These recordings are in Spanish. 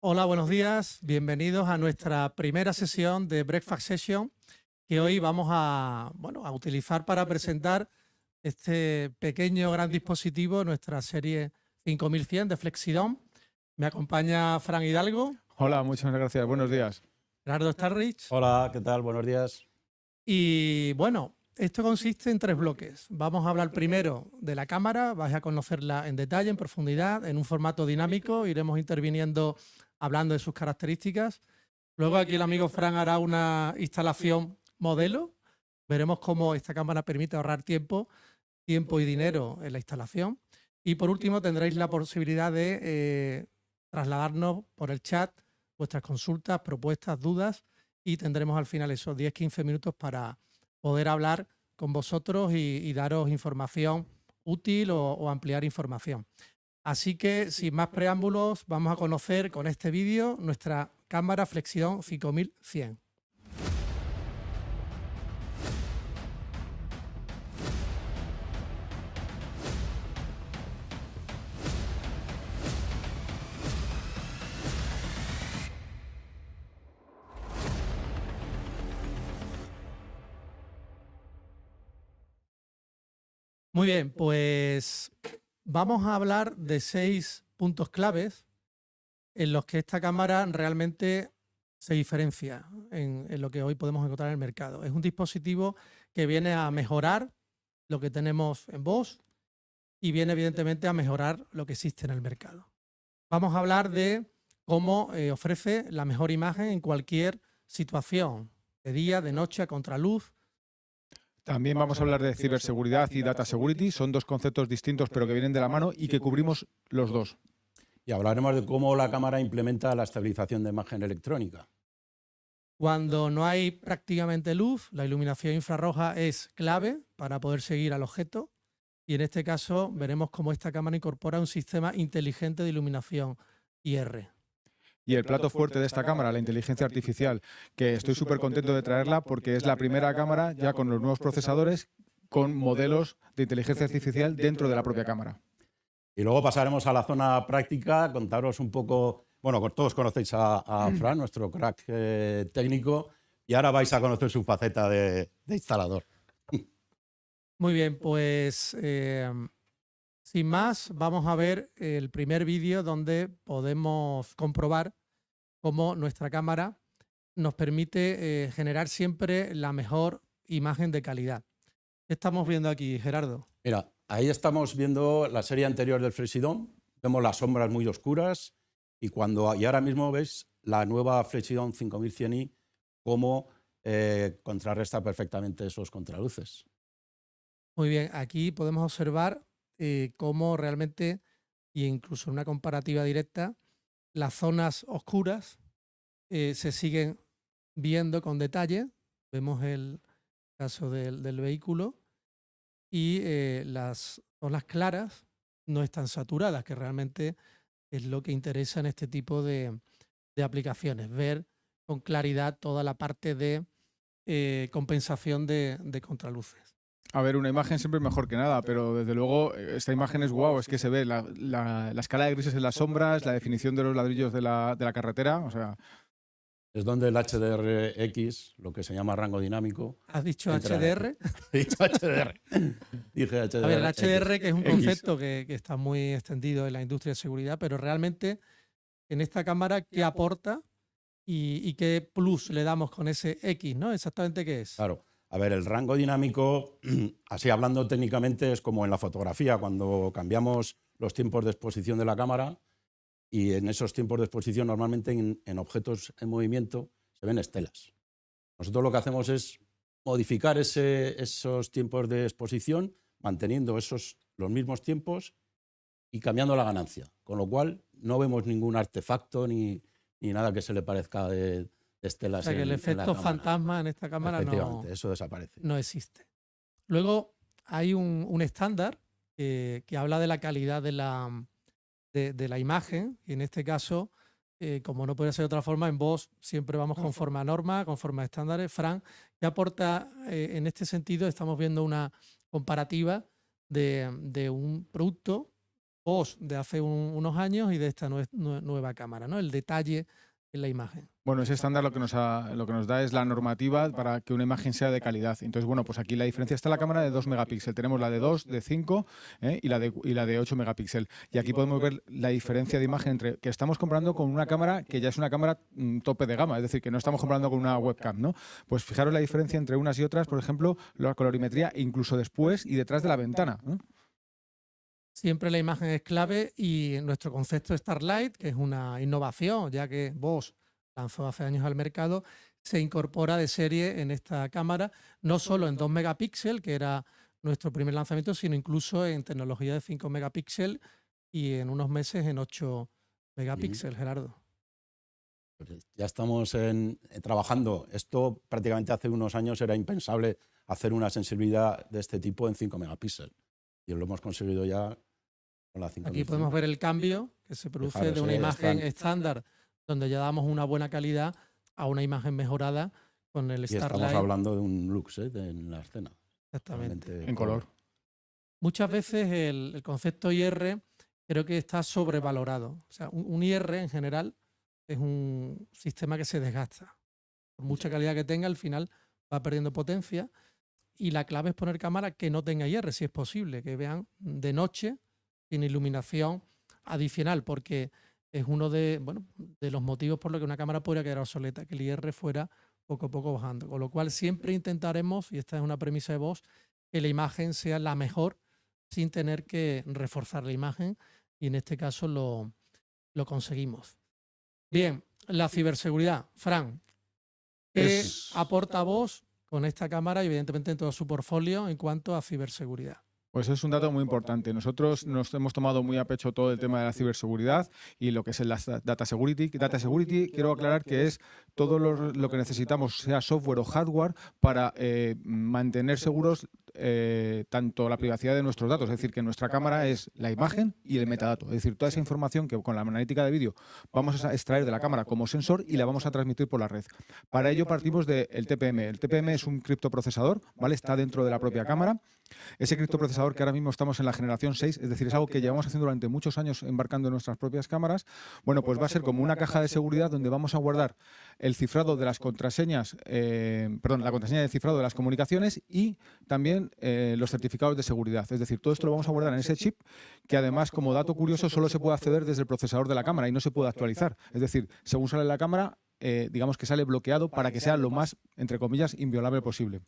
Hola, buenos días. Bienvenidos a nuestra primera sesión de Breakfast Session que hoy vamos a utilizar para presentar este pequeño gran dispositivo, nuestra serie 5100 de Flexidom. Me acompaña Fran Hidalgo, Hola, muchas gracias. Buenos días. Gerardo Starrich Hola, ¿qué tal? Buenos días. y bueno, esto consiste en tres bloques. Vamos a hablar primero de la cámara, vais a conocerla en detalle, en profundidad, en un formato dinámico, iremos interviniendo hablando de sus características. Luego aquí el amigo Fran hará una instalación modelo. Veremos cómo esta cámara permite ahorrar tiempo y dinero en la instalación. Y por último tendréis la posibilidad de trasladarnos por el chat vuestras consultas, propuestas, dudas y tendremos al final esos 10-15 minutos para poder hablar con vosotros y daros información útil o ampliar información. Así que, sin más preámbulos, vamos a conocer con este vídeo nuestra cámara Flexidom 5100. Muy bien, pues vamos a hablar de 6 puntos claves en los que esta cámara realmente se diferencia en lo que hoy podemos encontrar en el mercado. Es un dispositivo que viene a mejorar lo que tenemos en Bosch y viene evidentemente a mejorar lo que existe en el mercado. Vamos a hablar de cómo ofrece la mejor imagen en cualquier situación, de día, de noche, a contraluz. También vamos a hablar de ciberseguridad y data security. Son dos conceptos distintos pero que vienen de la mano y que cubrimos los dos. Y hablaremos de cómo la cámara implementa la estabilización de imagen electrónica. Cuando no hay prácticamente luz, la iluminación infrarroja es clave para poder seguir al objeto y en este caso veremos cómo esta cámara incorpora un sistema inteligente de iluminación IR. Y el plato fuerte de esta cámara, la inteligencia artificial, que estoy súper contento de traerla porque es la primera cámara ya con los nuevos procesadores con modelos de inteligencia artificial dentro de la propia cámara. Y luego pasaremos a la zona práctica, contaros un poco, bueno, todos conocéis a Fran, nuestro crack técnico, y ahora vais a conocer su faceta de instalador. Muy bien, pues sin más, vamos a ver el primer vídeo donde podemos comprobar cómo nuestra cámara nos permite generar siempre la mejor imagen de calidad. ¿Qué estamos viendo aquí, Gerardo? Mira, ahí estamos viendo la serie anterior del Flexidom, vemos las sombras muy oscuras y ahora mismo veis la nueva Flexidom 5100i cómo contrarresta perfectamente esos contraluces. Muy bien, aquí podemos observar cómo realmente, e incluso en una comparativa directa, las zonas oscuras se siguen viendo con detalle. Vemos el caso del vehículo y las zonas claras no están saturadas, que realmente es lo que interesa en este tipo de aplicaciones, ver con claridad toda la parte de compensación de contraluces. A ver, una imagen siempre es mejor que nada, pero desde luego esta imagen es guau, es que se ve la escala de grises en las sombras, la definición de los ladrillos de la carretera, o sea... Es donde el HDRX, lo que se llama rango dinámico... ¿Has dicho entra HDR? He dicho HDR. Dije HDR. A ver, el HDR, que es un X. concepto que está muy extendido en la industria de seguridad, pero realmente en esta cámara, ¿qué aporta y qué plus le damos con ese X, ¿no? Exactamente qué es. Claro. A ver, el rango dinámico, así hablando técnicamente, es como en la fotografía, cuando cambiamos los tiempos de exposición de la cámara y en esos tiempos de exposición normalmente en objetos en movimiento se ven estelas. Nosotros lo que hacemos es modificar esos tiempos de exposición, manteniendo los mismos tiempos y cambiando la ganancia, con lo cual no vemos ningún artefacto ni nada que se le parezca de estelas. O sea, que el efecto fantasma en esta cámara eso desaparece. No existe. Luego hay un estándar que habla de la calidad de la imagen, y en este caso, como no puede ser de otra forma, en Bosch siempre vamos conforme a normas, conforme a estándares. Fran, ¿qué aporta en este sentido? Estamos viendo una comparativa de un producto post de hace unos años y de esta nueva cámara, ¿no? El detalle en la imagen. Bueno, ese estándar lo que nos da es la normativa para que una imagen sea de calidad. Entonces, bueno, pues aquí la diferencia está en la cámara de 2 megapíxeles. Tenemos la de 2, de 5 y la de 8 megapíxeles. Y aquí podemos ver la diferencia de imagen entre que estamos comparando con una cámara que ya es una cámara tope de gama, es decir, que no estamos comparando con una webcam, ¿no? Pues fijaros la diferencia entre unas y otras, por ejemplo, la colorimetría incluso después y detrás de la ventana, ¿no? Siempre la imagen es clave y nuestro concepto de Starlight, que es una innovación, ya que Bosch lanzó hace años al mercado, se incorpora de serie en esta cámara, no solo en 2 megapíxeles, que era nuestro primer lanzamiento, sino incluso en tecnología de 5 megapíxeles y en unos meses en 8 megapíxeles, Gerardo. Pues ya estamos trabajando. Esto prácticamente hace unos años era impensable hacer una sensibilidad de este tipo en 5 megapíxeles. Y lo hemos conseguido ya con la 5. Aquí podemos ver el cambio que se produce Fijaros, de una imagen estándar, donde ya damos una buena calidad, a una imagen mejorada con el Y Starlight. estamos hablando de un lux en la escena. Exactamente. En color. Muchas veces el concepto IR creo que está sobrevalorado. O sea, un IR en general es un sistema que se desgasta. Por mucha calidad que tenga, al final va perdiendo potencia. Y la clave es poner cámara que no tenga IR, si es posible, que vean de noche sin iluminación adicional, porque es uno de los motivos por los que una cámara podría quedar obsoleta, que el IR fuera poco a poco bajando. Con lo cual siempre intentaremos, y esta es una premisa de Bosch, que la imagen sea la mejor sin tener que reforzar la imagen, y en este caso lo conseguimos. Bien, la ciberseguridad. Fran, ¿qué aporta Bosch con esta cámara y evidentemente en todo su portfolio en cuanto a ciberseguridad? Pues es un dato muy importante. Nosotros nos hemos tomado muy a pecho todo el tema de la ciberseguridad y lo que es el data security. Data security, quiero aclarar que es todo lo que necesitamos, sea software o hardware, para mantener seguros tanto la privacidad de nuestros datos. Es decir, que nuestra cámara es la imagen y el metadato. Es decir, toda esa información que con la analítica de vídeo vamos a extraer de la cámara como sensor y la vamos a transmitir por la red. Para ello partimos del TPM. El TPM es un criptoprocesador, ¿vale? Está dentro de la propia cámara. Ese criptoprocesador que ahora mismo estamos en la generación 6, es decir, es algo que llevamos haciendo durante muchos años embarcando en nuestras propias cámaras, bueno, pues va a ser como una caja de seguridad donde vamos a guardar el cifrado de las contraseñas, la contraseña de cifrado de las comunicaciones y también los certificados de seguridad. Es decir, todo esto lo vamos a guardar en ese chip que además, como dato curioso, solo se puede acceder desde el procesador de la cámara y no se puede actualizar. Es decir, según sale la cámara, digamos que sale bloqueado para que sea lo más, entre comillas, inviolable posible.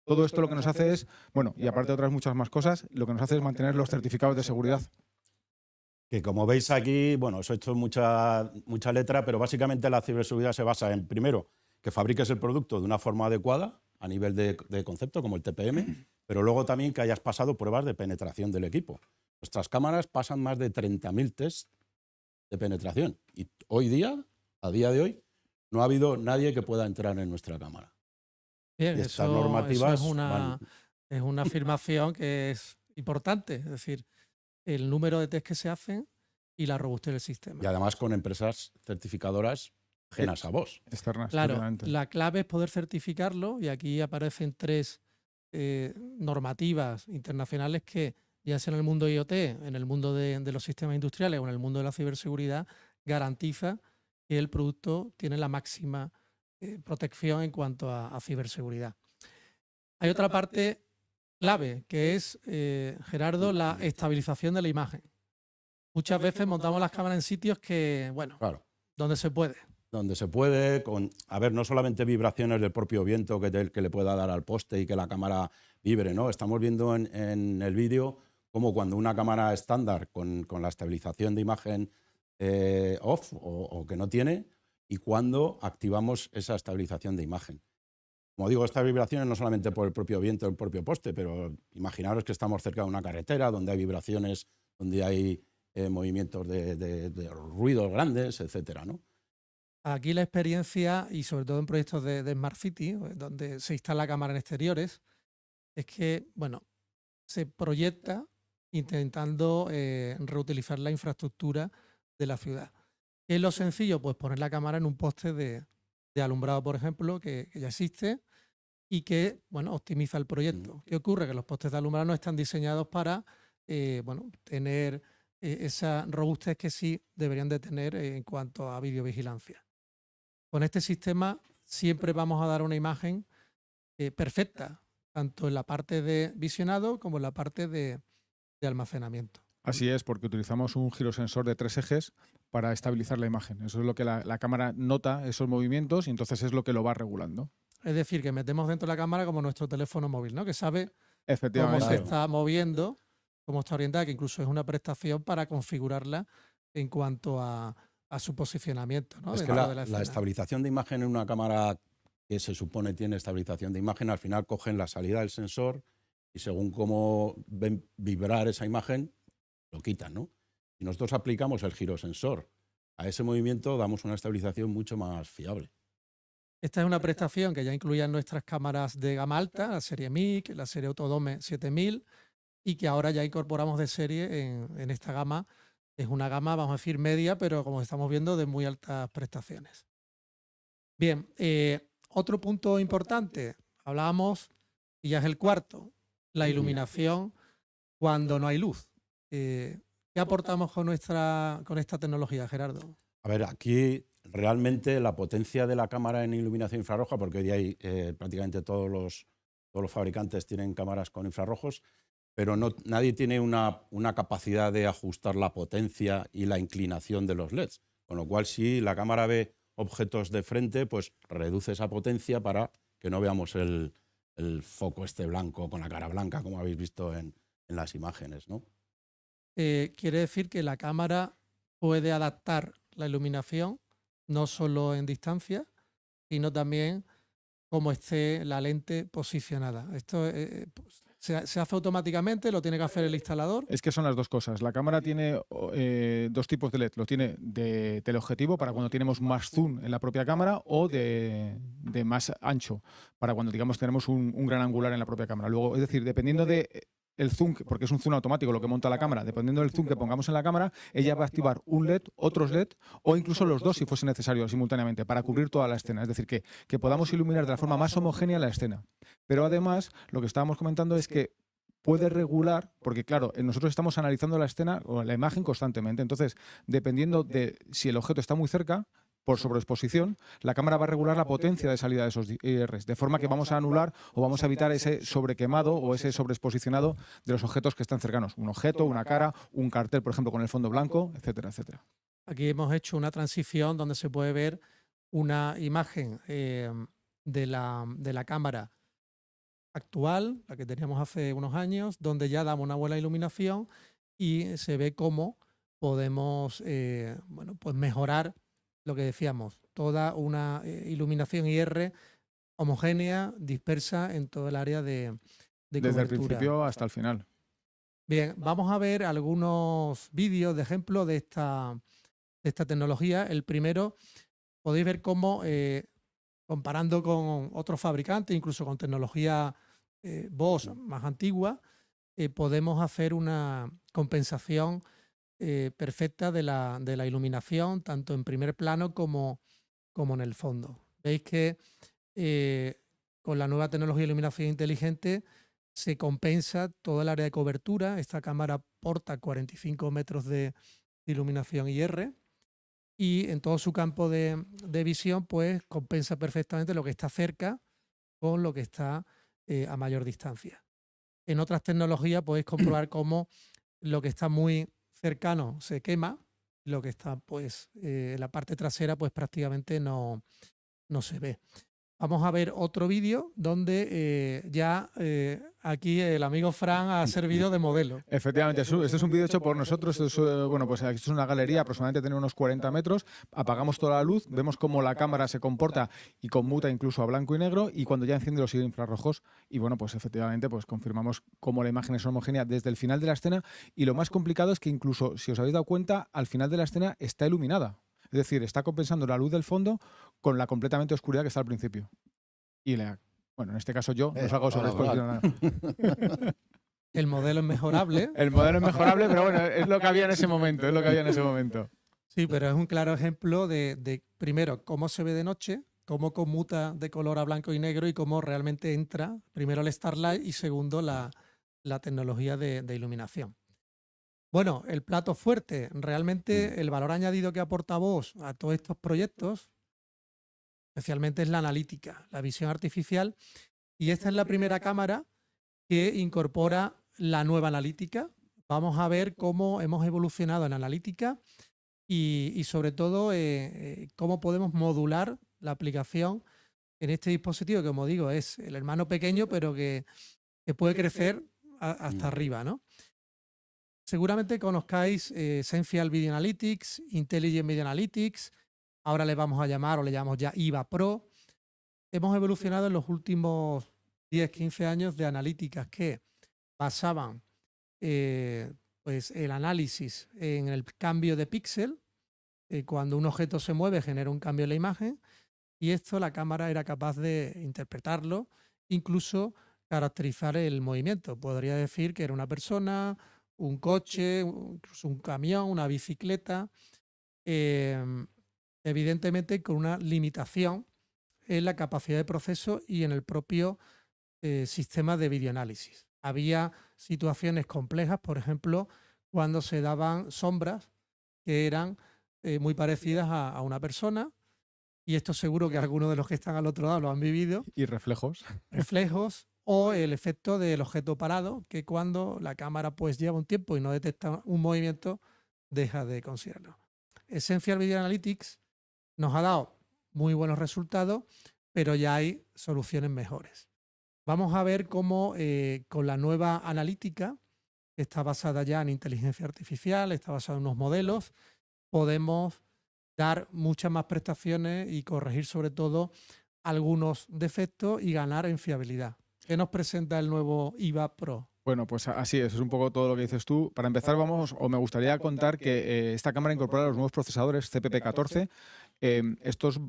Todo esto lo que nos hace es, bueno, y aparte de otras muchas más cosas, lo que nos hace es mantener los certificados de seguridad. Que como veis aquí, bueno, os he hecho mucha letra, pero básicamente la ciberseguridad se basa en, primero, que fabriques el producto de una forma adecuada a nivel de concepto, como el TPM, pero luego también que hayas pasado pruebas de penetración del equipo. Nuestras cámaras pasan más de 30.000 tests de penetración y hoy día, a día de hoy, no ha habido nadie que pueda entrar en nuestra cámara. Bien, Y estas eso normativas es una afirmación que es importante, es decir, el número de test que se hacen y la robustez del sistema. Y además con empresas certificadoras ajenas a Bosch. Externas. Claro, la clave es poder certificarlo y aquí aparecen 3 normativas internacionales que, ya sea en el mundo IoT, en el mundo de los sistemas industriales o en el mundo de la ciberseguridad, garantiza que el producto tiene la máxima protección en cuanto a ciberseguridad. Hay otra parte clave que es, Gerardo, la estabilización de la imagen. Muchas veces montamos las cámaras en sitios que, bueno, Claro. donde se puede. Donde se puede, no solamente vibraciones del propio viento que le pueda dar al poste y que la cámara vibre, ¿no? Estamos viendo en el vídeo cómo cuando una cámara estándar con la estabilización de imagen off o que no tiene, y cuando activamos esa estabilización de imagen. Como digo, estas vibraciones no solamente por el propio viento del propio poste, pero imaginaros que estamos cerca de una carretera donde hay vibraciones, donde hay movimientos de ruidos grandes, etcétera, ¿no? Aquí la experiencia, y sobre todo en proyectos de Smart City, donde se instala cámara en exteriores, es que, bueno, se proyecta intentando reutilizar la infraestructura de la ciudad. ¿Qué es lo sencillo? Pues poner la cámara en un poste de alumbrado, por ejemplo, que ya existe y que, bueno, optimiza el proyecto. ¿Qué ocurre? Que los postes de alumbrado no están diseñados para, tener esa robustez que sí deberían de tener en cuanto a videovigilancia. Con este sistema siempre vamos a dar una imagen perfecta, tanto en la parte de visionado como en la parte de almacenamiento. Así es, porque utilizamos un girosensor de 3 ejes para estabilizar la imagen. Eso es lo que la cámara nota, esos movimientos, y entonces es lo que lo va regulando. Es decir, que metemos dentro de la cámara como nuestro teléfono móvil, ¿no? Que sabe cómo Efectivamente. se está moviendo, cómo está orientada, que incluso es una prestación para configurarla en cuanto a su posicionamiento, ¿no? Es que dentro de la la escena. estabilización de imagen en una cámara que se supone tiene estabilización de imagen, al final cogen la salida del sensor y según cómo ven vibrar esa imagen, lo quitan, ¿no? Si nosotros aplicamos el girosensor a ese movimiento, damos una estabilización mucho más fiable. Esta es una prestación que ya incluían nuestras cámaras de gama alta, la serie MIC, la serie Autodome 7000, y que ahora ya incorporamos de serie en esta gama. Es una gama, vamos a decir, media, pero como estamos viendo, de muy altas prestaciones. Bien, otro punto importante, hablábamos, y ya es el cuarto, la iluminación cuando no hay luz. ¿Qué aportamos con esta tecnología, Gerardo? A ver, aquí realmente la potencia de la cámara en iluminación infrarroja, porque hoy día hay, prácticamente todos los fabricantes tienen cámaras con infrarrojos, pero nadie tiene una capacidad de ajustar la potencia y la inclinación de los LEDs. Con lo cual, si la cámara ve objetos de frente, pues reduce esa potencia para que no veamos el foco este blanco con la cara blanca, como habéis visto en las imágenes, ¿no? Quiere decir que la cámara puede adaptar la iluminación no solo en distancia, sino también cómo esté la lente posicionada. Esto pues, se hace automáticamente, lo tiene que hacer el instalador. Es que son las dos cosas. La cámara tiene dos tipos de LED. Lo tiene de teleobjetivo para cuando tenemos más zoom en la propia cámara o de más ancho para cuando digamos tenemos un gran angular en la propia cámara. Luego, es decir, dependiendo de el zoom, porque es un zoom automático lo que monta la cámara, dependiendo del zoom que pongamos en la cámara, ella va a activar un LED, otros LED o incluso los dos si fuese necesario simultáneamente para cubrir toda la escena. Es decir, que podamos iluminar de la forma más homogénea la escena. Pero además, lo que estábamos comentando es que puede regular, porque claro, nosotros estamos analizando la escena o la imagen constantemente, entonces, dependiendo de si el objeto está muy cerca, por sobreexposición, la cámara va a regular la potencia de salida de esos IRs, de forma que vamos a anular o vamos a evitar ese sobrequemado o ese sobreexposicionado de los objetos que están cercanos. Un objeto, una cara, un cartel, por ejemplo, con el fondo blanco, etcétera, etcétera. Aquí hemos hecho una transición donde se puede ver una imagen de la cámara actual, la que teníamos hace unos años, donde ya damos una buena iluminación y se ve cómo podemos bueno, pues mejorar lo que decíamos, toda una iluminación IR homogénea, dispersa en todo el área de Desde el cobertura. principio hasta el final. Bien, vamos a ver algunos vídeos de ejemplo de esta tecnología. El primero, podéis ver cómo, comparando con otros fabricantes, incluso con tecnología Bosch más antigua, podemos hacer una compensación perfecta de la iluminación, tanto en primer plano como en el fondo. Veis que con la nueva tecnología de iluminación inteligente se compensa todo el área de cobertura. Esta cámara aporta 45 metros de iluminación IR y en todo su campo de visión pues compensa perfectamente lo que está cerca con lo que está a mayor distancia. En otras tecnologías podéis comprobar cómo lo que está muy cercano se quema, lo que está pues en la parte trasera pues prácticamente no se ve. Vamos a ver otro vídeo donde ya aquí el amigo Fran ha servido de modelo. Efectivamente, este es un vídeo hecho por nosotros. Bueno, pues es una galería, aproximadamente tiene unos 40 metros. Apagamos toda la luz, vemos cómo la cámara se comporta y conmuta incluso a blanco y negro. Y cuando ya enciende los infrarrojos, y bueno, pues efectivamente pues confirmamos cómo la imagen es homogénea desde el final de la escena. Y lo más complicado es que incluso, si os habéis dado cuenta, al final de la escena está iluminada. Es decir, está compensando la luz del fondo con la completamente oscuridad que está al principio. Y bueno, en este caso yo no salgo sobreexposicionado. El modelo es mejorable. El modelo es mejorable, pero bueno, es lo que había en ese momento, Sí, pero es un claro ejemplo de primero, cómo se ve de noche, cómo conmuta de color a blanco y negro y cómo realmente entra, primero el Starlight y segundo la tecnología de iluminación. Bueno, el plato fuerte, realmente el valor añadido que aporta Bosch a todos estos proyectos, especialmente es la analítica, la visión artificial, y esta es la primera cámara que incorpora la nueva analítica. Vamos a ver cómo hemos evolucionado en analítica y sobre todo cómo podemos modular la aplicación en este dispositivo que, como digo, es el hermano pequeño, pero que puede crecer hasta arriba, ¿no? Seguramente conozcáis Essential Video Analytics, Intelligent Video Analytics, ahora le vamos a llamar o le llamamos ya IVA Pro. Hemos evolucionado en los últimos 10, 15 años de analíticas que basaban pues el análisis en el cambio de píxel. Cuando un objeto se mueve genera un cambio en la imagen y esto la cámara era capaz de interpretarlo, incluso caracterizar el movimiento. Podría decir que era una persona, un coche, incluso un camión, una bicicleta, evidentemente con una limitación en la capacidad de proceso y en el propio sistema de videoanálisis. Había situaciones complejas, por ejemplo, cuando se daban sombras que eran muy parecidas a una persona, y esto seguro que algunos de los que están al otro lado lo han vivido. Y reflejos. Reflejos o el efecto del objeto parado, que cuando la cámara pues lleva un tiempo y no detecta un movimiento, deja de considerarlo. Essential Video Analytics nos ha dado muy buenos resultados, pero ya hay soluciones mejores. Vamos a ver cómo con la nueva analítica, que está basada ya en inteligencia artificial, está basada en unos modelos, podemos dar muchas más prestaciones y corregir sobre todo algunos defectos y ganar en fiabilidad. ¿Qué nos presenta el nuevo IVA Pro? Bueno, pues así es un poco todo lo que dices tú. Para empezar, me gustaría contar que esta cámara incorpora los nuevos procesadores CPP14. Estos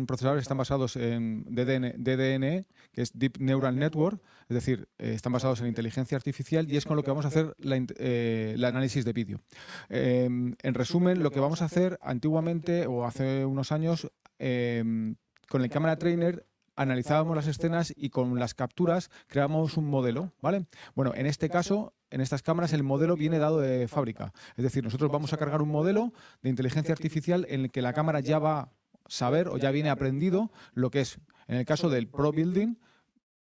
procesadores están basados en DDNE, que es Deep Neural Network, es decir, están basados en inteligencia artificial y es con lo que vamos a hacer el análisis de vídeo. En resumen, lo que vamos a hacer antiguamente o hace unos años, con el Camera Trainer analizábamos las escenas y con las capturas creábamos un modelo, ¿vale? Bueno, en este caso, en estas cámaras, el modelo viene dado de fábrica. Es decir, nosotros vamos a cargar un modelo de inteligencia artificial en el que la cámara ya va a saber o ya viene aprendido lo que es, en el caso del Pro Building,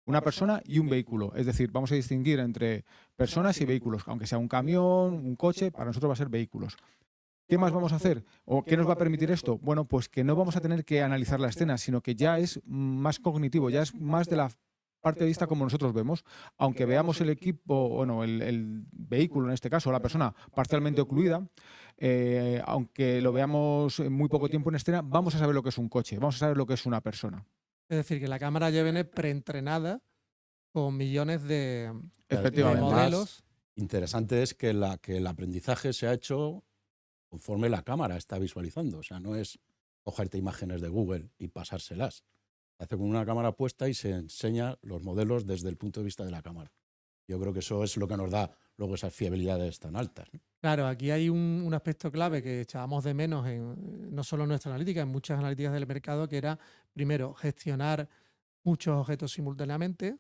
una persona y un vehículo. Es decir, vamos a distinguir entre personas y vehículos. Aunque sea un camión, un coche, para nosotros va a ser vehículos. ¿Qué más vamos a hacer? ¿O qué nos va a permitir esto? Bueno, pues que no vamos a tener que analizar la escena, sino que ya es más cognitivo, ya es más de la parte de vista como nosotros vemos. Aunque veamos el equipo, bueno, el vehículo en este caso, la persona parcialmente ocluida, aunque lo veamos en muy poco tiempo en escena, vamos a saber lo que es un coche, vamos a saber lo que es una persona. Es decir, que la cámara ya viene preentrenada con millones de Efectivamente. modelos. Interesante es que el aprendizaje se ha hecho conforme la cámara está visualizando. O sea, no es cogerte imágenes de Google y pasárselas. Se hace con una cámara puesta y se enseña los modelos desde el punto de vista de la cámara. Yo creo que eso es lo que nos da luego esas fiabilidades tan altas, ¿no? Claro, aquí hay un aspecto clave que echábamos de menos no solo en nuestra analítica, en muchas analíticas del mercado, que era, primero, gestionar muchos objetos simultáneamente,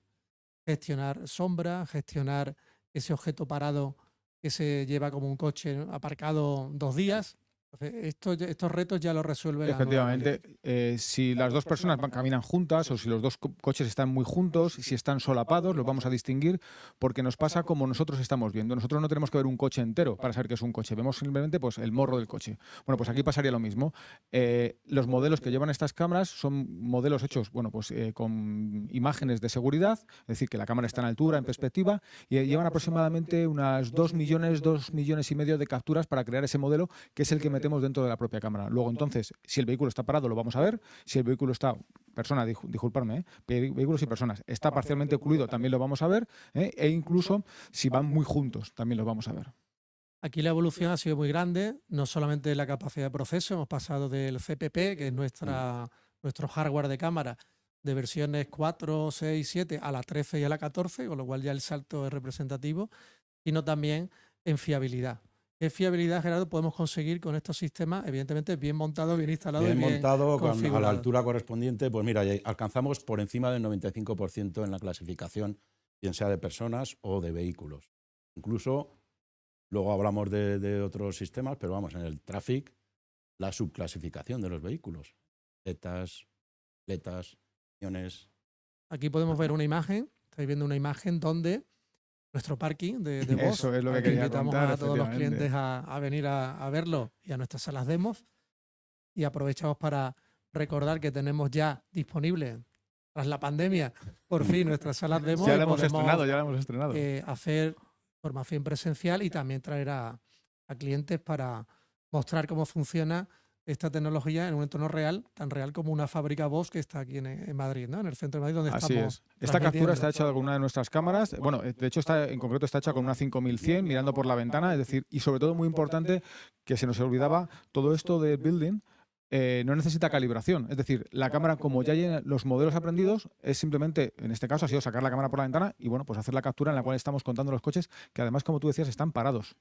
gestionar sombras, gestionar ese objeto parado que se lleva como un coche aparcado 2 días. Entonces, estos retos ya los resuelve la nueva analítica. Efectivamente, si las dos personas caminan juntas o si los dos coches están muy juntos, si están solapados, los vamos a distinguir porque nos pasa como nosotros estamos viendo. Nosotros no tenemos que ver un coche entero para saber que es un coche, vemos simplemente pues, el morro del coche. Bueno, pues aquí pasaría lo mismo. Los modelos que llevan estas cámaras son modelos hechos bueno, pues, con imágenes de seguridad, es decir, que la cámara está en altura, en perspectiva, y llevan aproximadamente unas 2 millones y medio de capturas para crear ese modelo, que es el que metemos dentro de la propia cámara. Luego, entonces, si el vehículo está parado, lo vamos a ver. Si el vehículo está, disculparme, vehículos y personas, está parcialmente ocluido, también lo vamos a ver. E incluso si van muy juntos, también lo vamos a ver. Aquí la evolución ha sido muy grande, no solamente la capacidad de proceso, hemos pasado del CPP, que es nuestro hardware de cámara, de versiones 4, 6, 7 a la 13 y a la 14, con lo cual ya el salto es representativo, sino también en fiabilidad. ¿Qué fiabilidad, Gerardo, podemos conseguir con estos sistemas? Evidentemente, bien montado, bien instalado Bien y bien montado, a configurado. la altura correspondiente, pues mira, alcanzamos por encima del 95% en la clasificación, bien sea de personas o de vehículos. Incluso Luego hablamos de otros sistemas, pero vamos, en el traffic, la subclasificación de los vehículos. Letas, camiones. Aquí podemos ver una imagen, estáis viendo una imagen donde nuestro parking de Bosch, Eso es lo que al que quería invitamos contar, a todos los efectivamente. clientes a venir a verlo y a nuestras salas demos. Y aprovechamos para recordar que tenemos ya disponible, tras la pandemia, por fin nuestras salas demos. Ya y la hemos podemos, estrenado, ya la hemos estrenado. hacer formación presencial y también traer a clientes para mostrar cómo funciona esta tecnología en un entorno real, tan real como una fábrica Bosch que está aquí en Madrid, ¿no? En el centro de Madrid, donde Así estamos es. Esta captura está transmitiendo. hecha con una de nuestras cámaras. Bueno, de hecho, en concreto está hecha con una 5100, mirando por la ventana. Es decir, y sobre todo muy importante, que se nos olvidaba, todo esto de building no necesita calibración. Es decir, la cámara, como ya llena los modelos aprendidos, es simplemente, en este caso, ha sido sacar la cámara por la ventana y, bueno, pues hacer la captura en la cual estamos contando los coches, que además, como tú decías, están parados.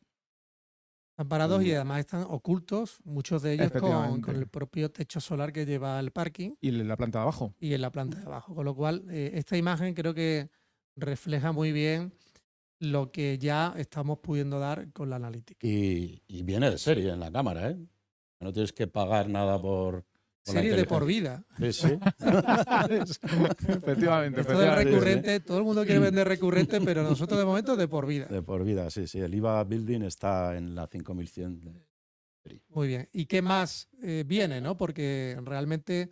Están parados y además están ocultos, muchos de ellos con Efectivamente. el propio techo solar que lleva el parking Y la planta de abajo. y en la planta de abajo. Con lo cual, esta imagen creo que refleja muy bien lo que ya estamos pudiendo dar con la analítica. Y viene de serie en la cámara, ¿eh? No tienes que pagar nada por la Serie de por inteligencia. vida. Sí, sí. Efectivamente. Esto del sí, sí. recurrente, todo el mundo quiere vender recurrente, pero nosotros de momento de por vida. De por vida, sí, sí. El IVA Building está en la 5100. Muy bien. ¿Y qué más viene, no? Porque realmente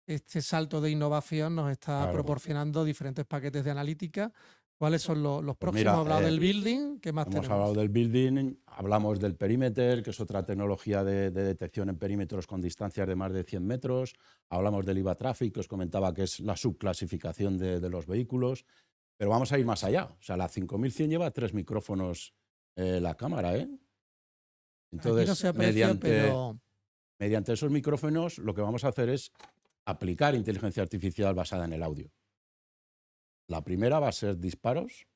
este salto de innovación nos está Claro. proporcionando diferentes paquetes de analítica. ¿Cuáles son los Pues próximos? mira, Hemos hablado del building. ¿Qué más Hemos tenemos? hablado del building, hablamos del perímetro, que es otra tecnología de detección en perímetros con distancias de más de 100 metros. Hablamos del IVA Traffic, que os comentaba que es la subclasificación de los vehículos. Pero vamos a ir más allá. O sea, la 5100 lleva 3 micrófonos la cámara, ¿eh? Entonces, Aquí no se aprecia, pero mediante esos micrófonos, lo que vamos a hacer es aplicar inteligencia artificial basada en el audio. La primera va a ser disparos,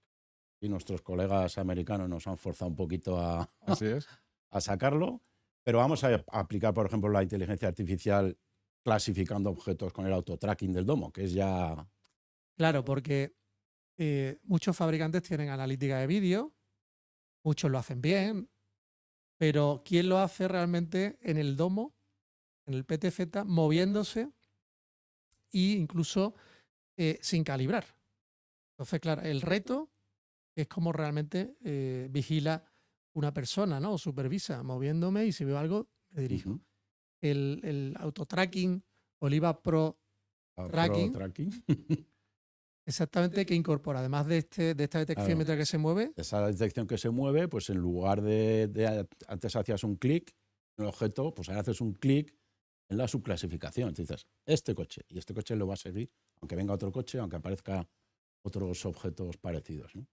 y nuestros colegas americanos nos han forzado un poquito a Así es. sacarlo, pero vamos a aplicar, por ejemplo, la inteligencia artificial clasificando objetos con el autotracking del domo, que es ya... claro, porque muchos fabricantes tienen analítica de vídeo, muchos lo hacen bien, pero ¿quién lo hace realmente en el domo, en el PTZ, moviéndose e incluso sin calibrar? Entonces, claro, el reto es cómo realmente vigila una persona, ¿no? O supervisa, moviéndome y si veo algo, me dirijo. Ujú. El autotracking o el IVA Pro Tracking, Tracking. exactamente, que incorpora, además de esta detección Claro. mientras que se mueve, Esa detección que se mueve, pues en lugar antes hacías un clic en el objeto, pues ahora haces un clic en la subclasificación. Entonces dices, este coche, y este coche le va a servir, aunque venga otro coche, aunque aparezca otros objetos parecidos, ¿no?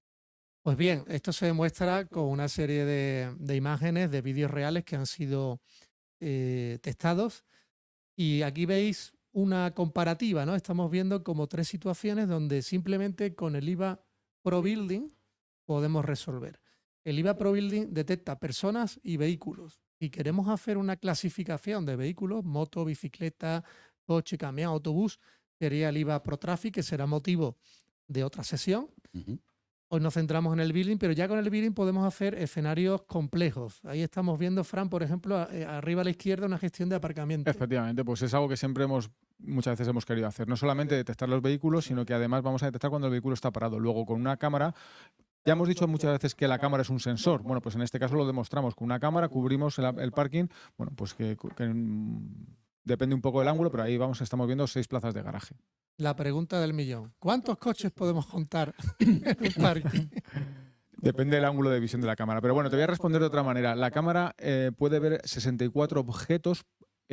pues bien, esto se demuestra con una serie de imágenes, de vídeos reales que han sido testados. Y aquí veis una comparativa, ¿no? Estamos viendo como 3 situaciones donde simplemente con el IVA Pro Building podemos resolver. El IVA Pro Building detecta personas y vehículos. Si queremos hacer una clasificación de vehículos, moto, bicicleta, coche, camión, autobús, sería el IVA Pro Traffic, que será motivo de otra sesión. Ujú. Hoy nos centramos en el building, pero ya con el building podemos hacer escenarios complejos. Ahí estamos viendo, Fran, por ejemplo, arriba a la izquierda, una gestión de aparcamiento. Efectivamente, pues es algo que siempre muchas veces hemos querido hacer. No solamente detectar los vehículos, sino que además vamos a detectar cuando el vehículo está parado. Luego, con una cámara, ya hemos dicho muchas veces que la cámara es un sensor. Bueno, pues en este caso lo demostramos. Con una cámara cubrimos el parking. Bueno, pues que depende un poco del ángulo, pero ahí estamos viendo 6 plazas de garaje. La pregunta del millón. ¿Cuántos coches podemos contar en un parking? Depende del ángulo de visión de la cámara. Pero bueno, te voy a responder de otra manera. La cámara puede ver 64 objetos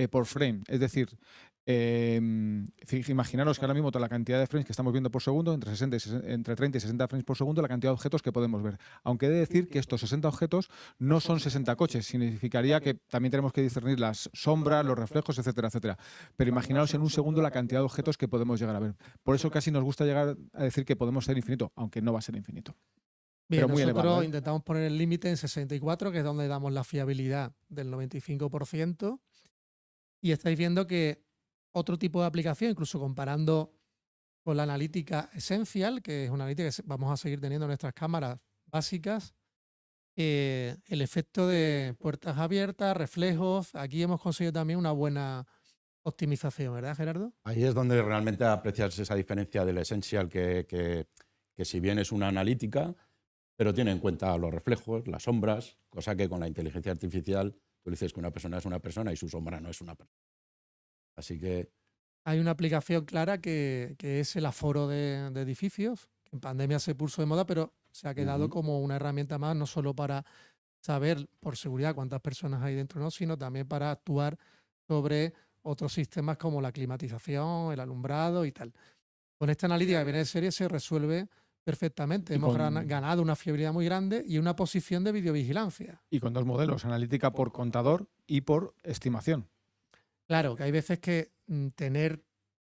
por frame. Es decir, imaginaros que ahora mismo toda la cantidad de frames que estamos viendo por segundo, entre 30 y 60 frames por segundo, la cantidad de objetos que podemos ver. Aunque he de decir que estos 60 objetos no son 60 coches. Significaría que también tenemos que discernir las sombras, los reflejos, etcétera, etcétera. Pero imaginaos en un segundo la cantidad de objetos que podemos llegar a ver. Por eso casi nos gusta llegar a decir que podemos ser infinito, aunque no va a ser infinito. Bien, Pero muy nosotros elevado, ¿eh? intentamos poner el límite en 64, que es donde damos la fiabilidad del 95%. Y estáis viendo que otro tipo de aplicación, incluso comparando con la analítica Essential, que es una analítica que vamos a seguir teniendo en nuestras cámaras básicas, el efecto de puertas abiertas, reflejos. Aquí hemos conseguido también una buena optimización, ¿verdad, Gerardo? Ahí es donde realmente aprecias esa diferencia del Essential, que si bien es una analítica, pero tiene en cuenta los reflejos, las sombras, cosa que con la inteligencia artificial tú dices que una persona es una persona y su sombra no es una persona. Así que Hay una aplicación clara que es el aforo de edificios, que en pandemia se puso de moda, pero se ha quedado como una herramienta más, no solo para saber por seguridad cuántas personas hay dentro, ¿no? Sino también para actuar sobre otros sistemas como la climatización, el alumbrado y tal. Con esta analítica que viene de serie se resuelve perfectamente. Y Hemos con, ganado una fiabilidad muy grande y una posición de videovigilancia. y con dos modelos, analítica por contador y por estimación. Claro, que hay veces que tener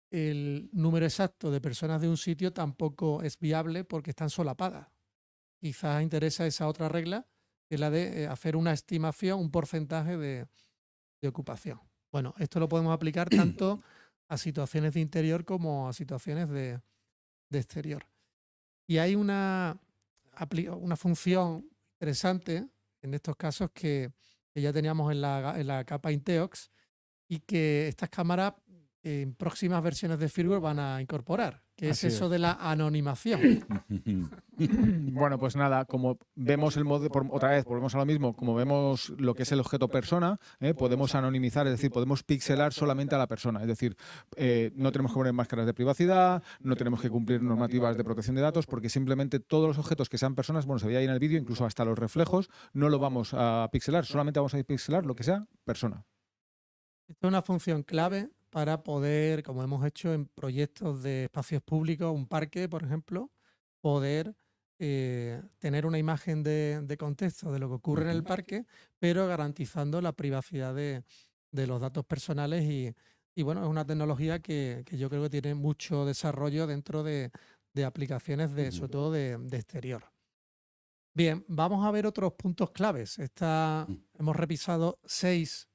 el número exacto de personas de un sitio tampoco es viable porque están solapadas. Quizás interesa esa otra regla, que es la de hacer una estimación, un porcentaje de ocupación. Bueno, esto lo podemos aplicar tanto a situaciones de interior como a situaciones de exterior. Y hay una función interesante en estos casos que ya teníamos en la capa Inteox y que estas cámaras en próximas versiones de firmware van a incorporar, que es Así eso es. de la anonimación. Bueno, pues nada, como vemos el modo, otra vez volvemos a lo mismo, como vemos lo que es el objeto persona, podemos anonimizar, es decir, podemos pixelar solamente a la persona, es decir, no tenemos que poner máscaras de privacidad, no tenemos que cumplir normativas de protección de datos, porque simplemente todos los objetos que sean personas, bueno, se veía ahí en el vídeo, incluso hasta los reflejos, no lo vamos a pixelar, solamente vamos a pixelar lo que sea persona. Esto es una función clave para poder, como hemos hecho en proyectos de espacios públicos, un parque, por ejemplo, poder tener una imagen de contexto de lo que ocurre en el parque, pero garantizando la privacidad de los datos personales y bueno, es una tecnología que yo creo que tiene mucho desarrollo dentro de aplicaciones sobre todo de exterior. Bien, vamos a ver otros puntos claves. Hemos revisado 6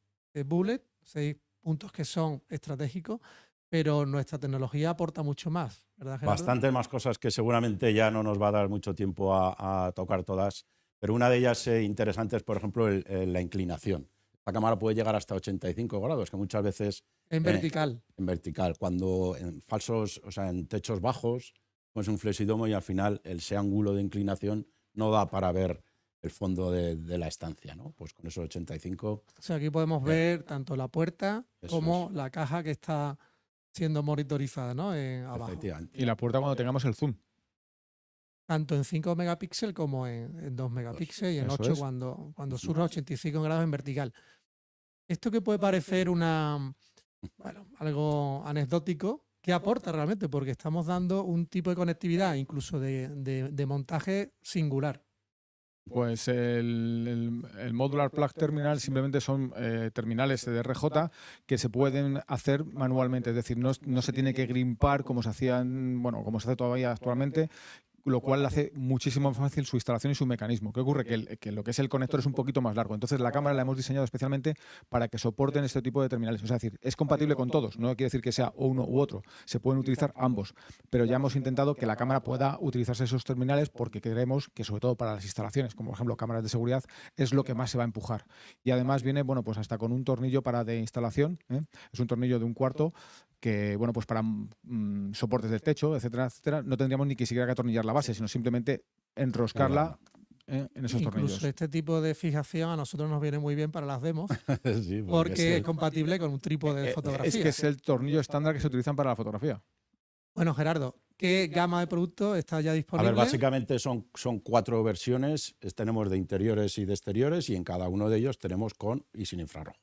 bullets, 6 puntos que son estratégicos, pero nuestra tecnología aporta mucho más, ¿verdad, Gerardo? Bastante más cosas que seguramente ya no nos va a dar mucho tiempo a tocar todas, pero una de ellas interesante es, por ejemplo, la inclinación. La cámara puede llegar hasta 85 grados, que muchas veces... En vertical. En vertical, cuando en falsos, o sea, en techos bajos, pues un flexidomo y al final ese ángulo de inclinación no da para ver el fondo de la estancia, ¿no? Pues con esos 85... O sea, aquí podemos ver tanto la puerta como es. la caja que está siendo monitorizada, ¿no? Abajo. Efectivamente. Y la puerta cuando tengamos el zoom. Tanto en 5 megapíxeles como en 2 megapíxeles y en Eso 8 es. cuando surja 85 grados en vertical. Esto que puede parecer algo anecdótico, ¿qué aporta realmente? Porque estamos dando un tipo de conectividad, incluso de montaje singular. Pues el Modular Plug Terminal simplemente son terminales de RJ que se pueden hacer manualmente, es decir, no se tiene que grimpar como se hacían, bueno, como se hace todavía actualmente, lo cual hace muchísimo más fácil su instalación y su mecanismo. ¿Qué ocurre? Que lo que es el conector es un poquito más largo. Entonces la cámara la hemos diseñado especialmente para que soporten este tipo de terminales. O sea, es decir, es compatible con todos. No quiere decir que sea uno u otro. Se pueden utilizar ambos. Pero ya hemos intentado que la cámara pueda utilizarse esos terminales porque creemos que, sobre todo para las instalaciones, como por ejemplo cámaras de seguridad, es lo que más se va a empujar. Y además viene, bueno, pues hasta con un tornillo de instalación. Es un tornillo de 1/4 que, bueno, pues para soportes del techo, etcétera, etcétera, no tendríamos ni que siquiera que atornillar la base, sino simplemente enroscarla en esos tornillos. Incluso este tipo de fijación a nosotros nos viene muy bien para las demos, Sí, porque es compatible con un trípode de fotografía. Es que es el tornillo estándar que se utilizan para la fotografía. Bueno, Gerardo, ¿qué gama de productos está ya A disponible? ver, básicamente son 4 versiones. Tenemos de interiores y de exteriores y en cada uno de ellos tenemos con y sin infrarrojo.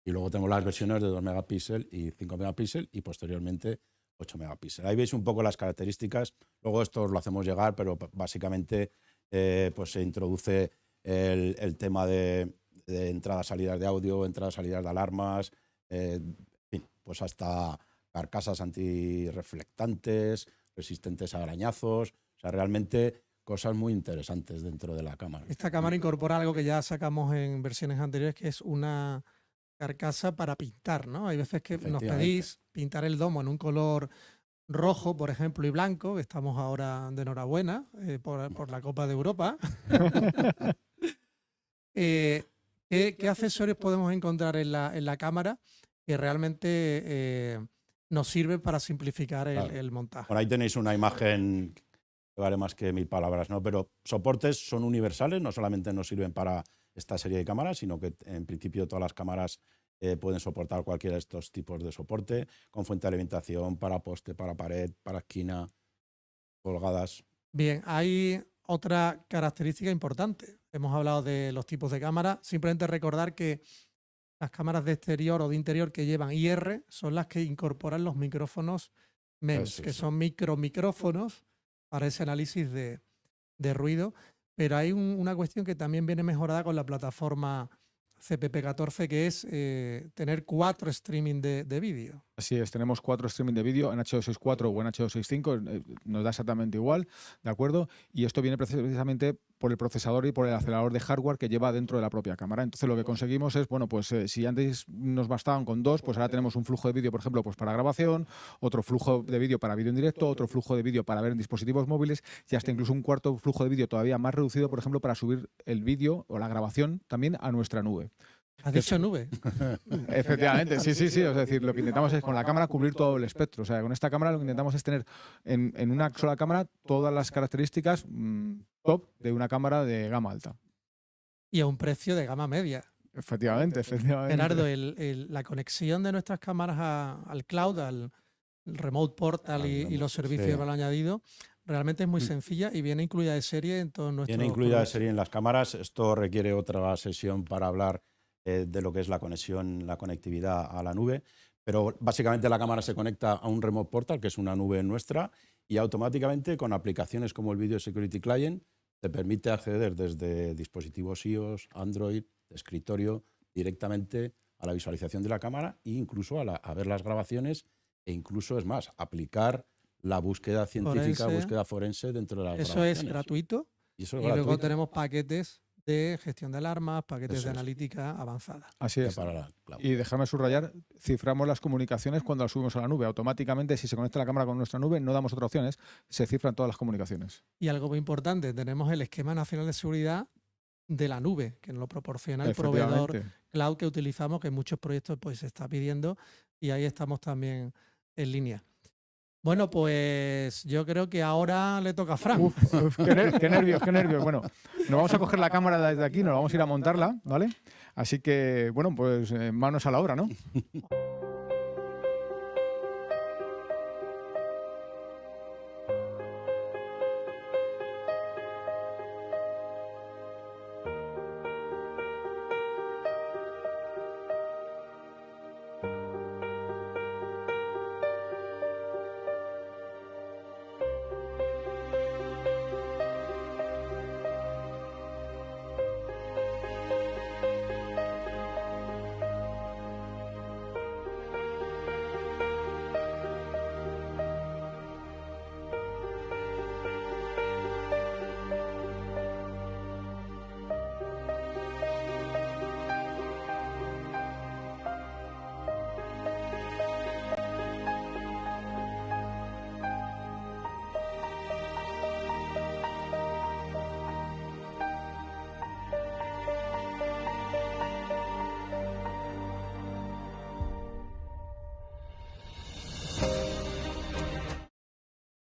Y luego tenemos las versiones de 2 megapíxeles y 5 megapíxeles y posteriormente 8 megapíxeles. Ahí veis un poco las características. Luego esto os lo hacemos llegar, pero básicamente pues se introduce el tema de entradas, salidas de audio, entradas, salidas de alarmas, en fin, pues hasta carcasas antirreflectantes, resistentes a arañazos. O sea, realmente cosas muy interesantes dentro de la cámara. Esta cámara incorpora algo que ya sacamos en versiones anteriores, que es una carcasa para pintar, ¿no? Hay veces que nos pedís pintar el domo en un color rojo, por ejemplo, y blanco, que estamos ahora de enhorabuena por la Copa de Europa. ¿Qué accesorios podemos encontrar en la cámara que realmente nos sirven para simplificar Claro. el montaje? Bueno, ahí tenéis una imagen que vale más que 1000 palabras, ¿no? Pero soportes son universales, no solamente nos sirven para esta serie de cámaras, sino que en principio todas las cámaras pueden soportar cualquiera de estos tipos de soporte, con fuente de alimentación, para poste, para pared, para esquina, colgadas. Bien, hay otra característica importante. Hemos hablado de los tipos de cámara. Simplemente recordar que las cámaras de exterior o de interior que llevan IR son las que incorporan los micrófonos MEMS, Eso, que sí. son micromicrófonos para ese análisis de ruido. Pero hay una cuestión que también viene mejorada con la plataforma CPP14, que es tener 4 streaming de vídeo. Así es, tenemos 4 streaming de vídeo en H264 o en H265, nos da exactamente igual, ¿de acuerdo? Y esto viene precisamente por el procesador y por el acelerador de hardware que lleva dentro de la propia cámara. Entonces lo que conseguimos es, bueno, pues si antes nos bastaban con 2, pues ahora tenemos un flujo de vídeo, por ejemplo, pues para grabación, otro flujo de vídeo para vídeo en directo, otro flujo de vídeo para ver en dispositivos móviles y hasta incluso un cuarto flujo de vídeo todavía más reducido, por ejemplo, para subir el vídeo o la grabación también a nuestra nube. ¿Has dicho nube? Efectivamente, sí. Es decir, lo que intentamos es con la cámara cubrir todo el espectro. O sea, con esta cámara lo que intentamos es tener en una sola cámara todas las características top de una cámara de gama alta. Y a un precio de gama media. Efectivamente. Gerardo, la conexión de nuestras cámaras al cloud, al remote portal y los servicios de valor añadido, realmente es muy sencilla y viene incluida de serie en todos nuestros. Viene incluida de serie en las cámaras. Esto requiere otra sesión para hablar de lo que es la conexión, la conectividad a la nube. Pero básicamente la cámara se conecta a un remote portal, que es una nube nuestra, y automáticamente con aplicaciones como el Video Security Client te permite acceder desde dispositivos iOS, Android, de escritorio, directamente a la visualización de la cámara e incluso a ver las grabaciones e incluso, es más, aplicar la búsqueda científica, búsqueda forense dentro de las grabaciones. Eso es gratuito. Y eso es gratuito. Luego tenemos paquetes de gestión de alarmas, paquetes de analítica avanzada. Así es. Y déjame subrayar, ciframos las comunicaciones cuando las subimos a la nube. Automáticamente, si se conecta la cámara con nuestra nube, no damos otras opciones, se cifran todas las comunicaciones. Y algo muy importante, tenemos el Esquema Nacional de Seguridad de la nube, que nos lo proporciona el proveedor cloud que utilizamos, que en muchos proyectos pues, se está pidiendo, y ahí estamos también en línea. Bueno, pues yo creo que ahora le toca a Fran. Qué nervios. Bueno, nos vamos a coger la cámara desde aquí, nos vamos a ir a montarla, ¿vale? Así que, bueno, pues manos a la obra, ¿no?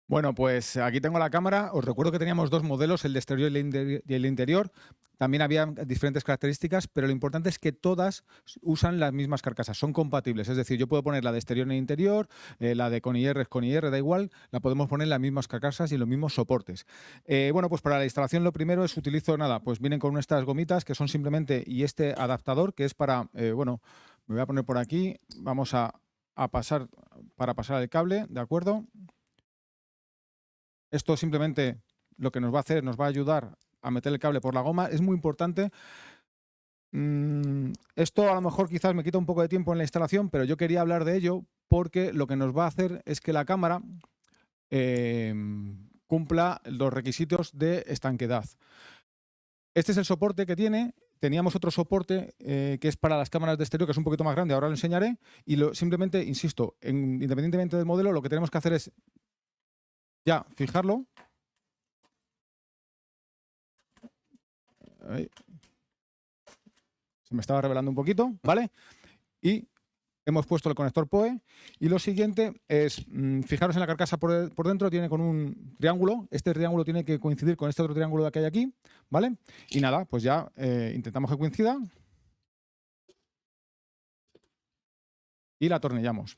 Bueno, pues aquí tengo la cámara. Os recuerdo que teníamos 2 modelos, el de exterior y el interior. También había diferentes características, pero lo importante es que todas usan las mismas carcasas, son compatibles. Es decir, yo puedo poner la de exterior en interior, la de con IR, da igual, la podemos poner en las mismas carcasas y en los mismos soportes. Bueno, pues para la instalación lo primero es utilizo pues vienen con estas gomitas que son simplemente, y este adaptador que es para, bueno, me voy a poner por aquí, vamos a pasar, para pasar el cable, ¿de acuerdo? Esto simplemente lo que nos va a hacer, nos va a ayudar a meter el cable por la goma. Es muy importante. Esto a lo mejor quizás me quita un poco de tiempo en la instalación, pero yo quería hablar de ello porque lo que nos va a hacer es que la cámara cumpla los requisitos de estanquedad. Este es el soporte que tiene. Teníamos otro soporte que es para las cámaras de exterior, que es un poquito más grande, ahora lo enseñaré. Y simplemente, insisto, independientemente del modelo, lo que tenemos que hacer es ya fijarlo. Ahí. se me estaba revelando un poquito, ¿vale? Y hemos puesto el conector PoE y lo siguiente es, fijaros en la carcasa por dentro, tiene con un triángulo. Este triángulo tiene que coincidir con este otro triángulo que hay aquí, ¿vale? Y nada, pues ya intentamos que coincida y la atornillamos.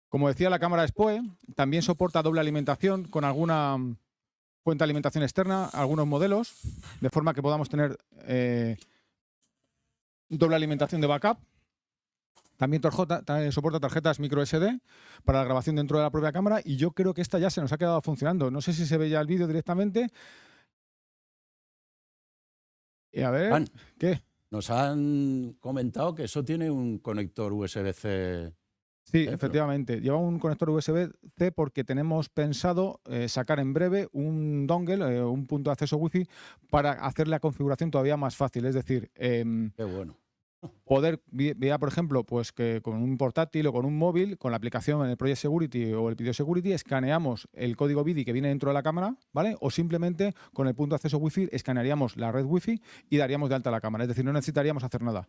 Como decía, la cámara es PoE, también soporta doble alimentación con alguna fuente de alimentación externa, algunos modelos, de forma que podamos tener doble alimentación de backup. También soporta tarjetas micro SD para la grabación dentro de la propia cámara y yo creo que esta ya se nos ha quedado funcionando. No sé si se ve ya el vídeo directamente. Y a ver, Juan, ¿qué? nos han comentado que eso tiene un conector USB-C. Sí, dentro. efectivamente. Lleva un conector USB-C porque tenemos pensado sacar en breve un dongle, un punto de acceso Wi-Fi, para hacer la configuración todavía más fácil. Es decir, Qué bueno. poder, vía, por ejemplo, pues que con un portátil o con un móvil, con la aplicación en el Project Security o el Video Security, escaneamos el código BIDI que viene dentro de la cámara, ¿vale? O simplemente con el punto de acceso Wi-Fi escanearíamos la red Wi-Fi y daríamos de alta la cámara. Es decir, no necesitaríamos hacer nada.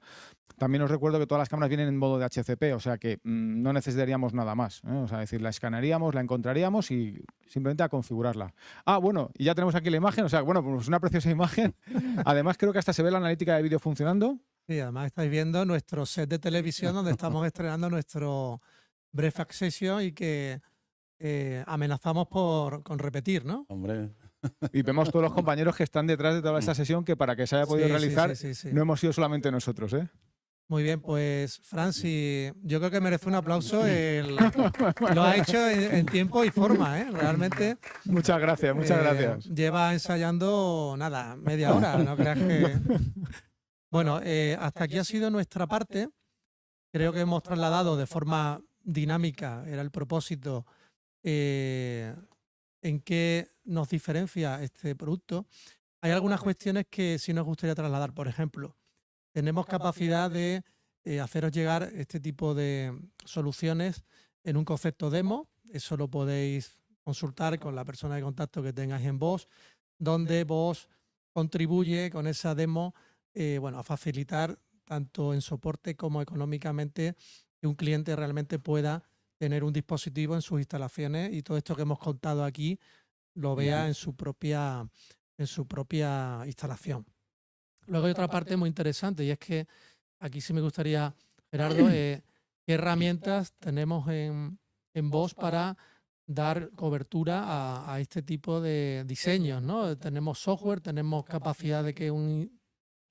También os recuerdo que todas las cámaras vienen en modo de HCP, o sea que no necesitaríamos nada más, ¿eh? O sea, es decir, la escanearíamos, la encontraríamos y simplemente a configurarla. Ah, bueno, y ya tenemos aquí la imagen, o sea, bueno, pues una preciosa imagen. Además, creo que hasta se ve la analítica de vídeo funcionando. Sí, además estáis viendo nuestro set de televisión donde estamos estrenando nuestro Brief Accession y que amenazamos con repetir, ¿no? Hombre, Y vemos todos los compañeros que están detrás de toda esta sesión que para que se haya podido Sí, sí, realizar sí. no hemos sido solamente nosotros, ¿eh? Muy bien, pues Francis, yo creo que merece un aplauso. Lo ha hecho en tiempo y forma, ¿eh? Realmente Muchas gracias, muchas gracias. lleva ensayando, nada, media hora, no creas que... Bueno, hasta aquí ha sido nuestra parte. Creo que hemos trasladado de forma dinámica, era el propósito, en qué nos diferencia este producto. Hay algunas cuestiones que sí nos gustaría trasladar. Por ejemplo, tenemos capacidad de haceros llegar este tipo de soluciones en un concepto demo. Eso lo podéis consultar con la persona de contacto que tengáis en Bosch, donde Bosch contribuye con esa demo a facilitar tanto en soporte como económicamente que un cliente realmente pueda tener un dispositivo en sus instalaciones y todo esto que hemos contado aquí lo vea en su propia instalación. Luego hay otra parte muy interesante y es que aquí sí me gustaría, Gerardo, qué herramientas tenemos en Bosch para dar cobertura a este tipo de diseños, ¿no? Tenemos software, tenemos capacidad de que una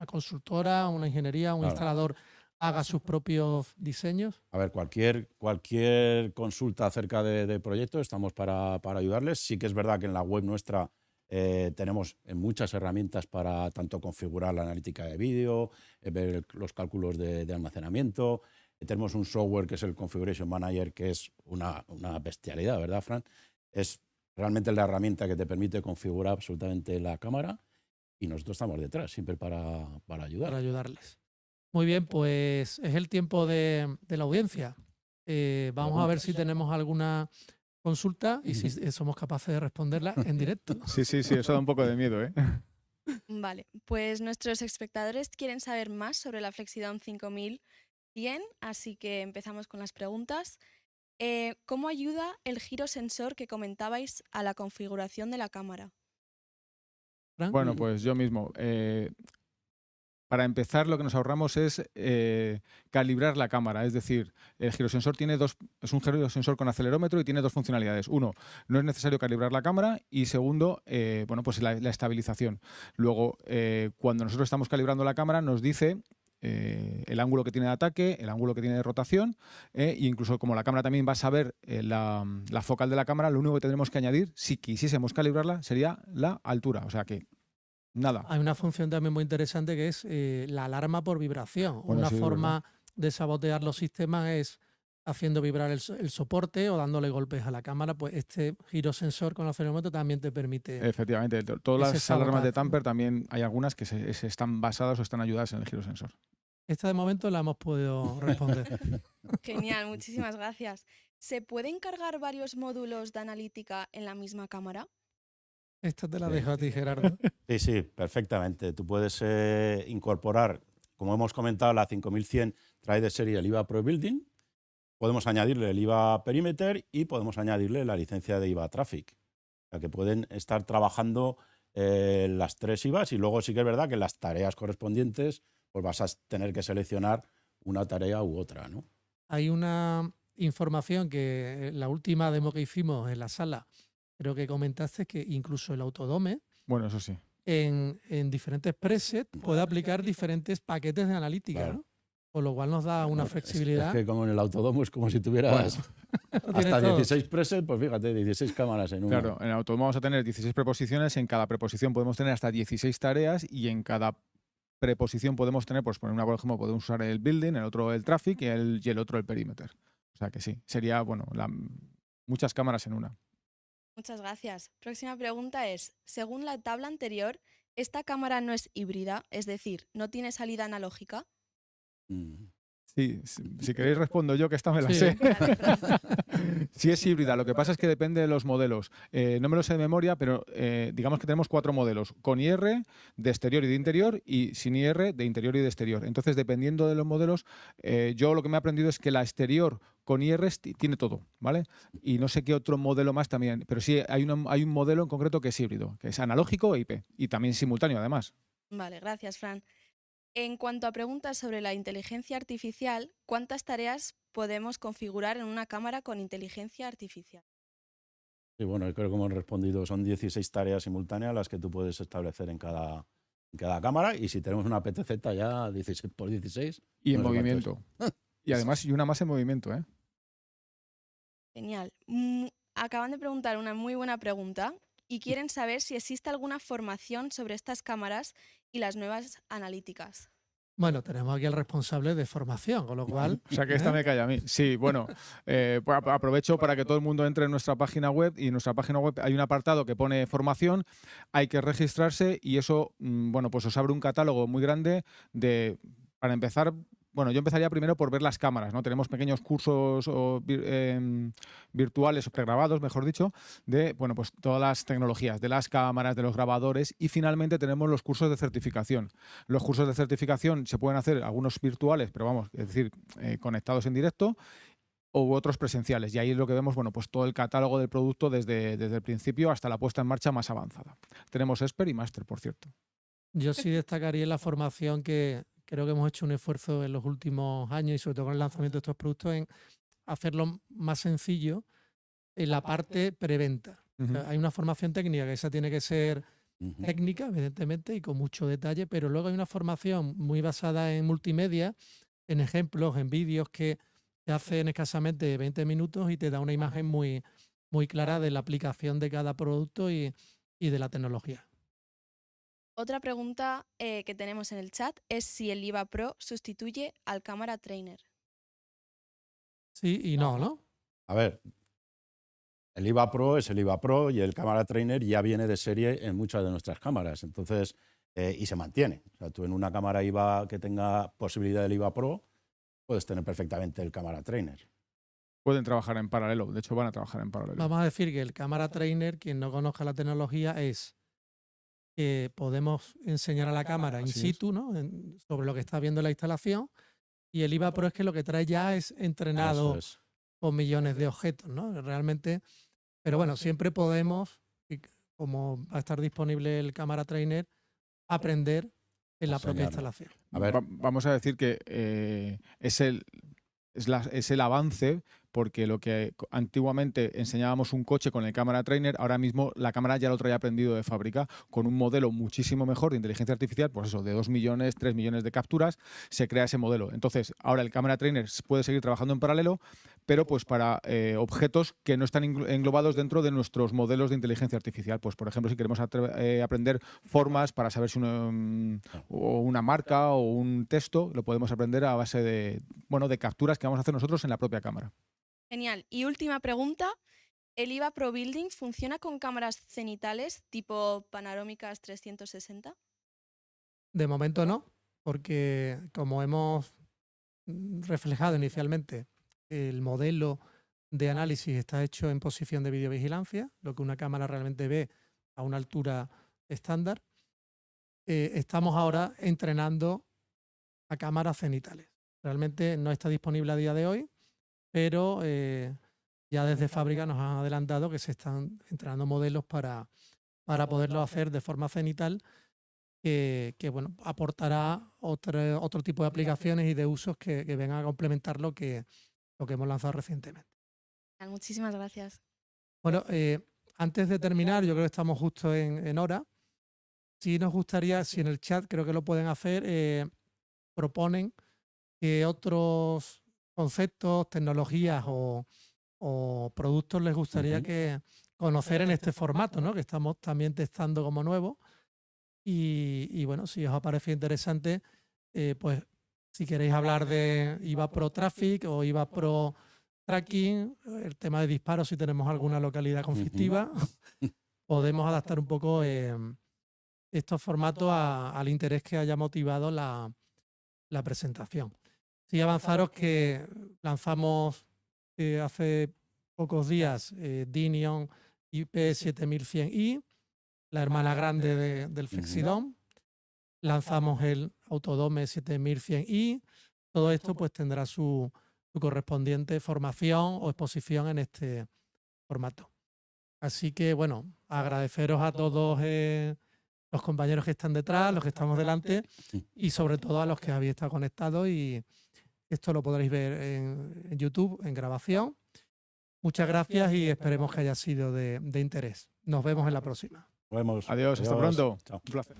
consultora, una ingeniería, un Claro. instalador haga sus propios diseños. A ver, cualquier consulta acerca de proyectos estamos para ayudarles. Sí que es verdad que en la web nuestra tenemos muchas herramientas para tanto configurar la analítica de vídeo, ver los cálculos de almacenamiento. Tenemos un software que es el Configuration Manager, que es una bestialidad, ¿verdad, Fran? Es realmente la herramienta que te permite configurar absolutamente la cámara y nosotros estamos detrás, siempre para ayudar. Para ayudarles. Muy bien, pues es el tiempo de la audiencia. Vamos a ver si tenemos alguna consulta y si somos capaces de responderla en directo. Sí, eso da un poco de miedo, ¿eh? Vale, pues nuestros espectadores quieren saber más sobre la Flexidom 5100, así que empezamos con las preguntas. ¿Cómo ayuda el girosensor que comentabais a la configuración de la cámara? ¿Fran? Bueno, pues yo mismo. Para empezar, lo que nos ahorramos es calibrar la cámara. Es decir, el girosensor es un girosensor con acelerómetro y tiene dos funcionalidades. Uno, no es necesario calibrar la cámara y segundo, pues la estabilización. Luego, cuando nosotros estamos calibrando la cámara, nos dice el ángulo que tiene de ataque, el ángulo que tiene de rotación, e incluso como la cámara también va a saber la focal de la cámara, lo único que tendremos que añadir, si quisiésemos calibrarla, sería la altura. O sea que nada. Hay una función también muy interesante que es la alarma por vibración. Bueno, Una sí, forma de sabotear los sistemas es haciendo vibrar el soporte o dándole golpes a la cámara. Pues este girosensor con acelerómetro también te permite. Efectivamente, todas ese las alarmas de sabotaje, ¿no? Tamper también hay algunas que están basadas o están ayudadas en el girosensor. Esta de momento la hemos podido responder. Genial, muchísimas gracias. ¿Se pueden cargar varios módulos de analítica en la misma cámara? Esta te la dejo a ti, Gerardo. Sí, perfectamente. Tú puedes incorporar como hemos comentado, la 5100 trae de serie el IVA Pro Building, podemos añadirle el IVA Perimeter y podemos añadirle la licencia de IVA Traffic. O sea, que pueden estar trabajando las tres IVAs, y luego sí que es verdad que en las tareas correspondientes pues vas a tener que seleccionar una tarea u otra, ¿no? Hay una información que la última demo que hicimos en la sala, creo que comentaste que incluso el Autodome Bueno, eso sí. en diferentes presets puede aplicar diferentes paquetes de analítica, Claro. ¿no? Con lo cual nos da una Bueno, flexibilidad. Es que como en el Autodomo es como si tuvieras Lo tienes hasta todo. 16 presets, pues fíjate, 16 cámaras en una. Claro, en el Autodome vamos a tener 16 preposiciones, en cada preposición podemos tener hasta 16 tareas y en cada preposición podemos tener, pues por una, por ejemplo, podemos usar el building, el otro el traffic y el otro el perimeter. O sea que sí, sería, bueno, muchas cámaras en una. Muchas gracias. Próxima pregunta es, según la tabla anterior, ¿esta cámara no es híbrida? Es decir, ¿no tiene salida analógica? Mm. Sí, si queréis respondo yo, que esta me la Sí. sé. Vale, Fran. Sí es híbrida, lo que pasa es que depende de los modelos. No me lo sé de memoria, pero digamos que tenemos 4 modelos, con IR de exterior y de interior y sin IR de interior y de exterior. Entonces, dependiendo de los modelos, yo lo que me he aprendido es que la exterior con IR tiene todo, ¿vale? Y no sé qué otro modelo más también, pero sí hay un modelo en concreto que es híbrido, que es analógico e IP, y también simultáneo además. Vale, gracias, Fran. En cuanto a preguntas sobre la inteligencia artificial, ¿cuántas tareas podemos configurar en una cámara con inteligencia artificial? Sí, bueno, yo creo que hemos respondido, son 16 tareas simultáneas las que tú puedes establecer en cada cámara, y si tenemos una PTZ ya 16 por 16. Y en no sé cuánto es. movimiento. Y además, y una más en movimiento, ¿eh? Genial. Acaban de preguntar una muy buena pregunta y quieren saber si existe alguna formación sobre estas cámaras y las nuevas analíticas. Bueno, tenemos aquí al responsable de formación, con lo cual. O sea que esta ¿eh? me calla a mí. Sí, bueno, pues aprovecho para que todo el mundo entre en nuestra página web, y en nuestra página web hay un apartado que pone formación, hay que registrarse y eso, bueno, pues os abre un catálogo muy grande para empezar. Bueno, yo empezaría primero por ver las cámaras, ¿no? Tenemos pequeños cursos virtuales o pregrabados, mejor dicho, de, bueno, pues todas las tecnologías, de las cámaras, de los grabadores, y finalmente tenemos los cursos de certificación. Los cursos de certificación se pueden hacer algunos virtuales, pero vamos, es decir, conectados en directo, u otros presenciales. Y ahí es lo que vemos, bueno, pues todo el catálogo del producto desde el principio hasta la puesta en marcha más avanzada. Tenemos Expert y Master, por cierto. Yo sí destacaría en la formación que creo que hemos hecho un esfuerzo en los últimos años y sobre todo con el lanzamiento de estos productos en hacerlo más sencillo en la parte preventa. O sea, hay una formación técnica que esa tiene que ser Ujú. técnica, evidentemente, y con mucho detalle, pero luego hay una formación muy basada en multimedia, en ejemplos, en vídeos que se hacen escasamente 20 minutos y te da una imagen muy, muy clara de la aplicación de cada producto y de la tecnología. Otra pregunta que tenemos en el chat es si el IVA Pro sustituye al Camera Trainer. Sí y no, ¿no? A ver, el IVA Pro es el IVA Pro y el Camera Trainer ya viene de serie en muchas de nuestras cámaras, entonces, y se mantiene. O sea, tú en una cámara IVA que tenga posibilidad del IVA Pro, puedes tener perfectamente el Camera Trainer. Pueden trabajar en paralelo, de hecho van a trabajar en paralelo. Vamos a decir que el Camera Trainer, quien no conozca la tecnología, es que podemos enseñar a la cámara in Así es. situ, ¿no? Sobre lo que está viendo la instalación, y el IVA Pro es que lo que trae ya es entrenado Eso es. con millones de objetos, ¿no? Realmente, pero bueno, siempre podemos, como va a estar disponible el Camera Trainer, aprender en la propia Enseñarlo. instalación. A ver, Vamos a decir que es el avance, porque lo que antiguamente enseñábamos un coche con el Camera Trainer, ahora mismo la cámara ya lo trae aprendido de fábrica, con un modelo muchísimo mejor de inteligencia artificial, pues eso, de 2 millones, 3 millones de capturas, se crea ese modelo. Entonces, ahora el Camera Trainer puede seguir trabajando en paralelo, pero pues para objetos que no están englobados dentro de nuestros modelos de inteligencia artificial. Pues, por ejemplo, si queremos aprender formas para saber si una marca o un texto, lo podemos aprender a base de capturas que vamos a hacer nosotros en la propia cámara. Genial. Y última pregunta, ¿el IVA Pro Building funciona con cámaras cenitales tipo panorámicas 360? De momento no, porque como hemos reflejado inicialmente, el modelo de análisis está hecho en posición de videovigilancia, lo que una cámara realmente ve a una altura estándar. Estamos ahora entrenando a cámaras cenitales. Realmente no está disponible a día de hoy, pero ya desde fábrica nos han adelantado que se están entrenando modelos para poderlo hacer de forma cenital, que bueno, aportará otro tipo de aplicaciones y de usos que vengan a complementar lo que hemos lanzado recientemente. Muchísimas gracias. Bueno, antes de terminar, yo creo que estamos justo en hora. Sí nos gustaría, si en el chat creo que lo pueden hacer, proponen que otros conceptos, tecnologías o productos les gustaría que conocer en este formato, ¿no? Que estamos también testando como nuevo. Y bueno, si os ha parecido interesante, pues si queréis hablar de IVA Pro Traffic o IVA Pro Tracking, el tema de disparos, si tenemos alguna localidad conflictiva, podemos adaptar un poco estos formatos al interés que haya motivado la presentación. Sí, avanzaros que lanzamos hace pocos días Dinion IP7100i, la hermana grande del FlexiDome. Lanzamos el Autodome 7100i. Todo esto pues tendrá su correspondiente formación o exposición en este formato. Así que bueno, agradeceros a todos los compañeros que están detrás, los que estamos delante y sobre todo a los que habéis estado conectados, y esto lo podréis ver en YouTube, en grabación. Muchas gracias y esperemos que haya sido de interés. Nos vemos en la próxima. Nos vemos. Adiós, hasta pronto. Chao. Un placer.